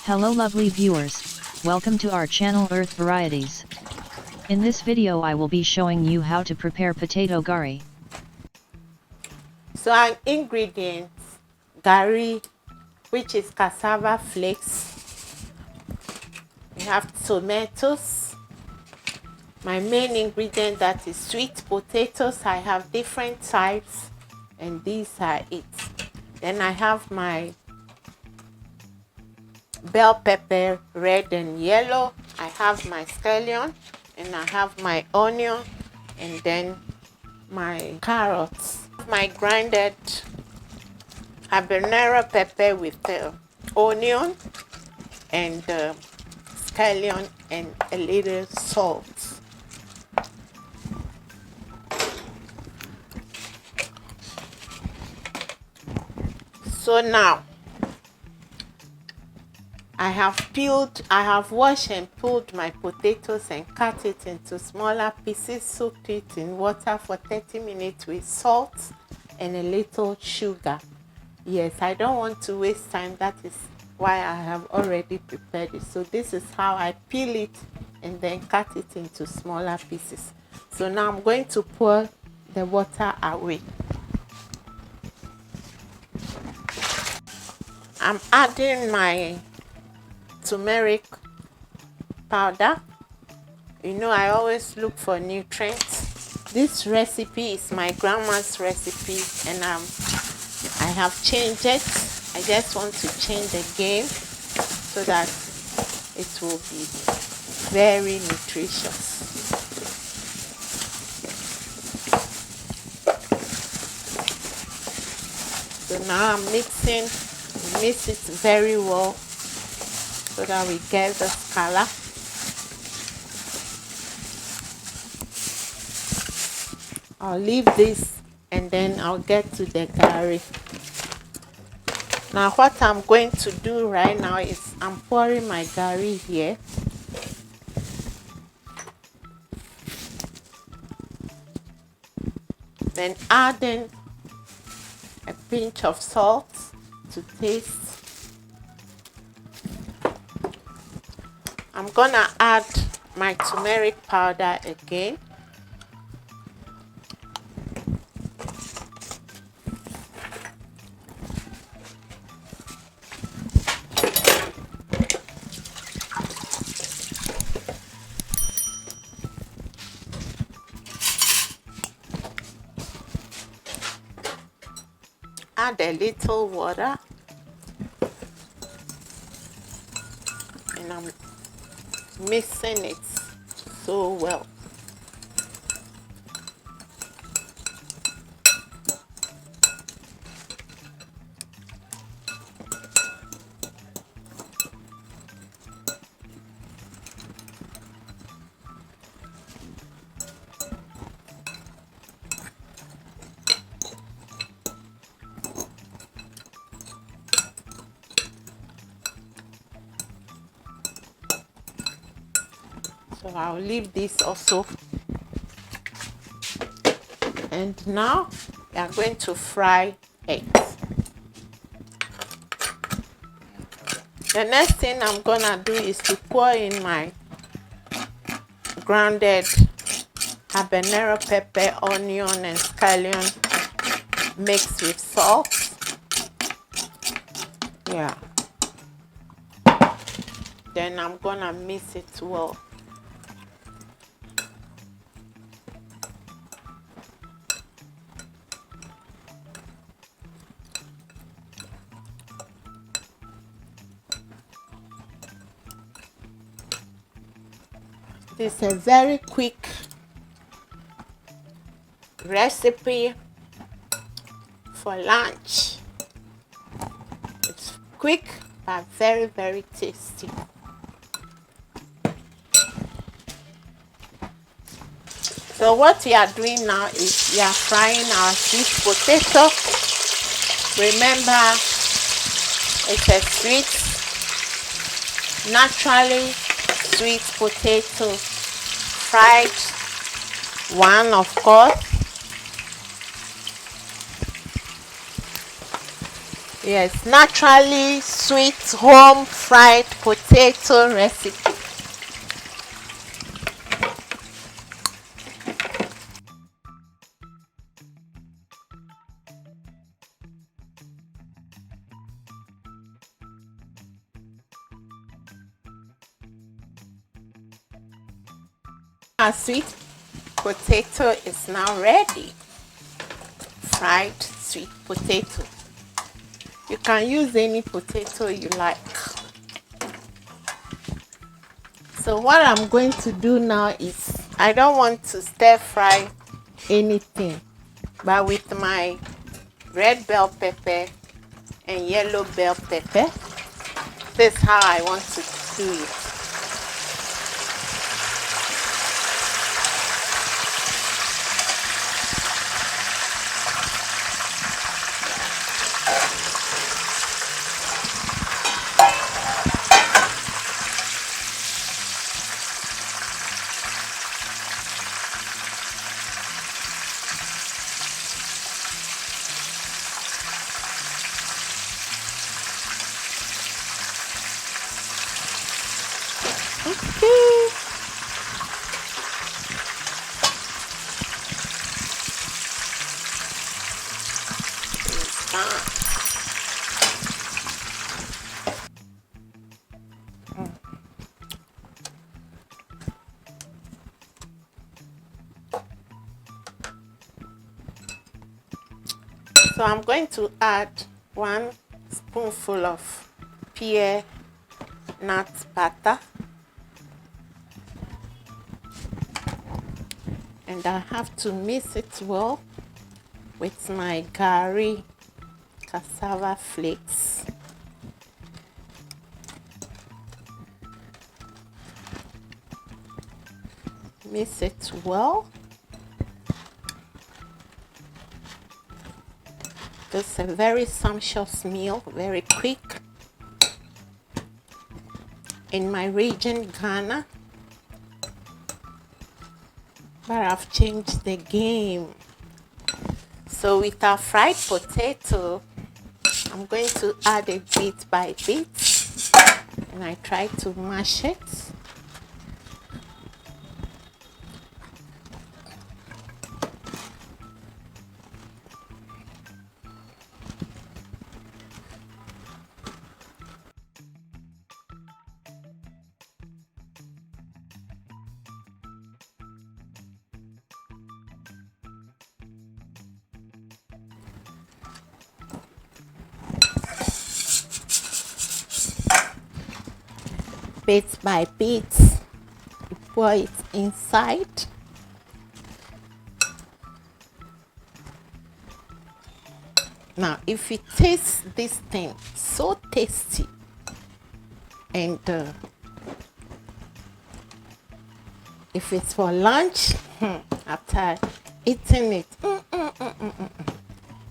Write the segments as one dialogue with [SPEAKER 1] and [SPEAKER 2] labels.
[SPEAKER 1] Hello lovely viewers, welcome to our channel Earth Varieties. In this video I will be showing you how to prepare potato gari.
[SPEAKER 2] So our ingredients: gari, which is cassava flakes. We have tomatoes. My main ingredient, that is sweet potatoes. I have different types and these are it. Then I have my bell pepper, red and yellow. I have my scallion and I have my onion and then my carrots. My grinded habanero pepper with the onion and scallion and a little salt. So now I have washed and peeled my potatoes and cut it into smaller pieces, soaked it in water for 30 minutes with salt and a little sugar. Yes, I don't want to waste time, that is why I have already prepared it. So this is how I peel it and then cut it into smaller pieces. So now I'm going to pour the water away. I'm adding my turmeric powder. You know, I always look for nutrients. This recipe is my grandma's recipe and I have changed it. I just want to change the game so that it will be very nutritious. So now I'm mixing, mix it very well so that we get this color. I'll leave this and then I'll get to the gari. Now what I'm going to do right now is I'm pouring my gari here. Then adding a pinch of salt to taste. I'm gonna add my turmeric powder again. Add a little water and I'm mixing it so well. So I'll leave this also. And now we are going to fry it. The next thing I'm gonna do is to pour in my grounded habanero pepper, onion and scallion mixed with salt. Yeah. Then I'm gonna mix it well. This is a very quick recipe for lunch. It's quick but very, very tasty. So what we are doing now is we are frying our sweet potato. Remember, it's a sweet, naturally sweet potato, fried one of course. Yes, naturally sweet home fried potato recipe. Our sweet potato is now ready. Fried sweet potato. You can use any potato you like. So what I'm going to do now is, I don't want to stir fry anything, but with my red bell pepper and yellow bell pepper, this is how I want to do it. Okay. It's done. So I'm going to add 1 spoonful of pear nut butter, and I have to mix it well with my gari cassava flakes. Mix it well. This is a very sumptuous meal, very quick. In my region, Ghana, but I've changed the game. So with our fried potato, I'm going to add it bit by bit, and I try to mash it. Bit by bit, pour it inside. Now, if you taste this thing, so tasty, and if it's for lunch, after eating it,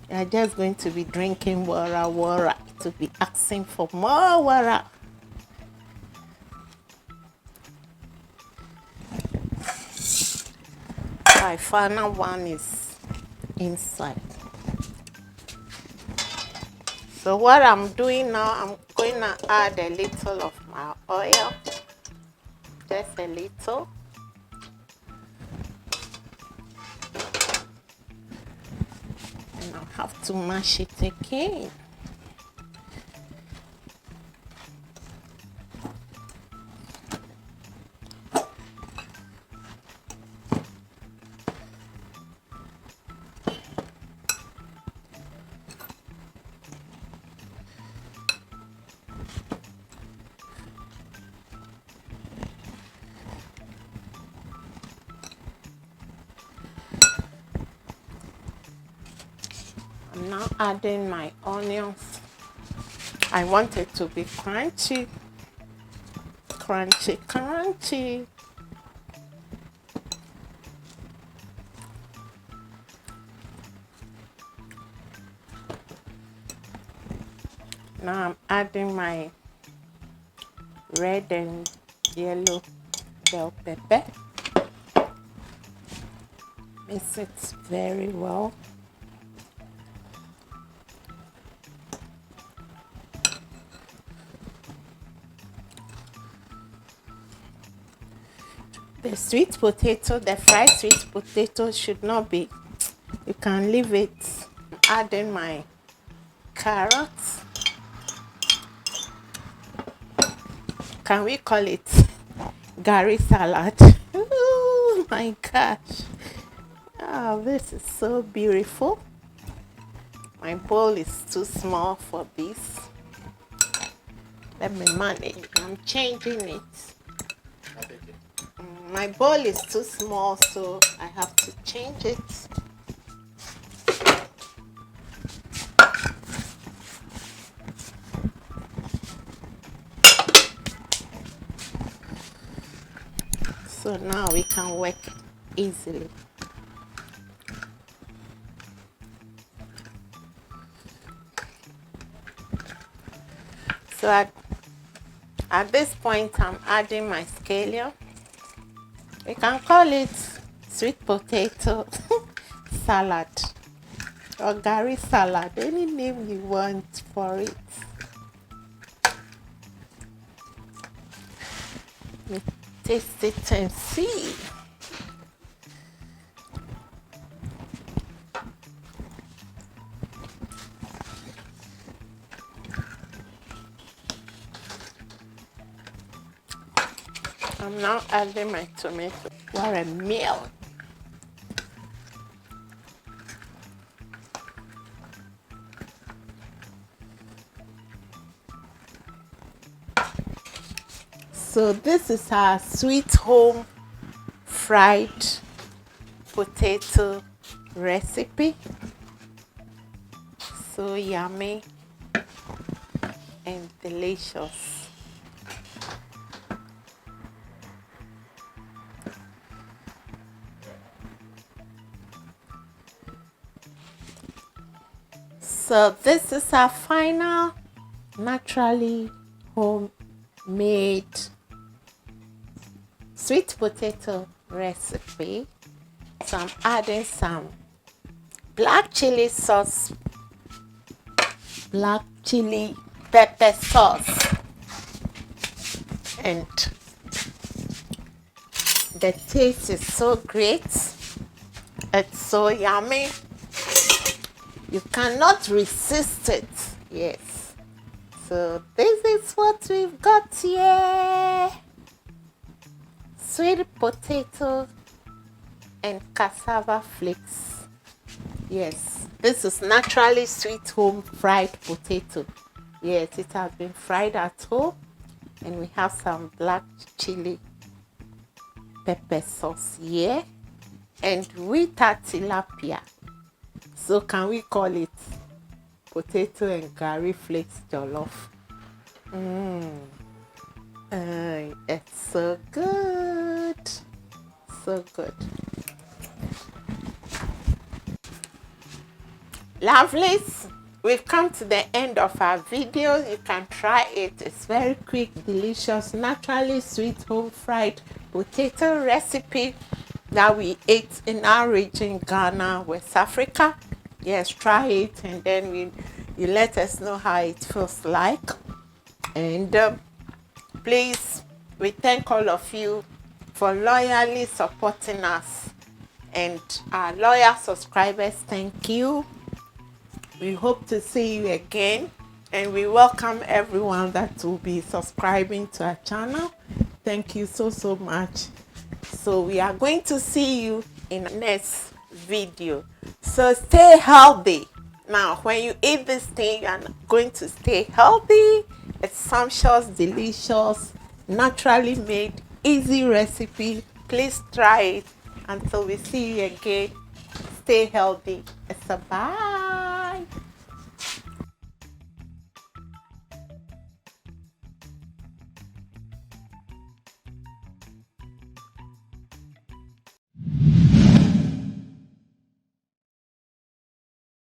[SPEAKER 2] you're just going to be drinking water, to be asking for more water. My final one is inside. So what I'm doing now, I'm going to add a little of my oil, just a little. And I'll have to mash it again. I'm now adding my onions. I want it to be crunchy, crunchy, crunchy. Now I'm adding my red and yellow bell pepper. Mix it very well. The sweet potato, the fried sweet potato should not be, you can leave it. Add in my carrots. Can we call it Gari salad? Oh my gosh. Oh, this is so beautiful. My bowl is too small for this. Let me manage. I'm changing it. My bowl is too small, so I have to change it. So now we can work easily. So at this point, I'm adding my scallion. We can call it sweet potato salad or Gari salad, any name you want for it. Let me taste it and see. I'm now adding my tomato. What a meal! So this is our sweet home fried potato recipe. So yummy and delicious. So this is our final naturally homemade sweet potato recipe. So I'm adding some black chili sauce, black chili pepper sauce, and the taste is so great. It's so yummy. You cannot resist it. Yes. So this is what we've got here. Sweet potato and cassava flakes. Yes, this is naturally sweet home fried potato. Yes, it has been fried at home, and we have some black chili pepper sauce here, and with our tilapia. So can we call it potato and Gari flakes jollof? It's so good. So good. Lovelies, we've come to the end of our video. You can try it. It's very quick, delicious, naturally sweet home fried potato recipe that we ate in our region, Ghana, West Africa. Yes, try it, and then you let us know how it feels like. And please, we thank all of you for loyally supporting us, and our loyal subscribers, thank you. We hope to see you again, and we welcome everyone that will be subscribing to our channel. Thank you so much. So we are going to see you in the next video. So stay healthy. Now, when you eat this thing, you are going to stay healthy. It's sumptuous, delicious, naturally made, easy recipe. Please try it. Until we see you again, stay healthy. It's a bye.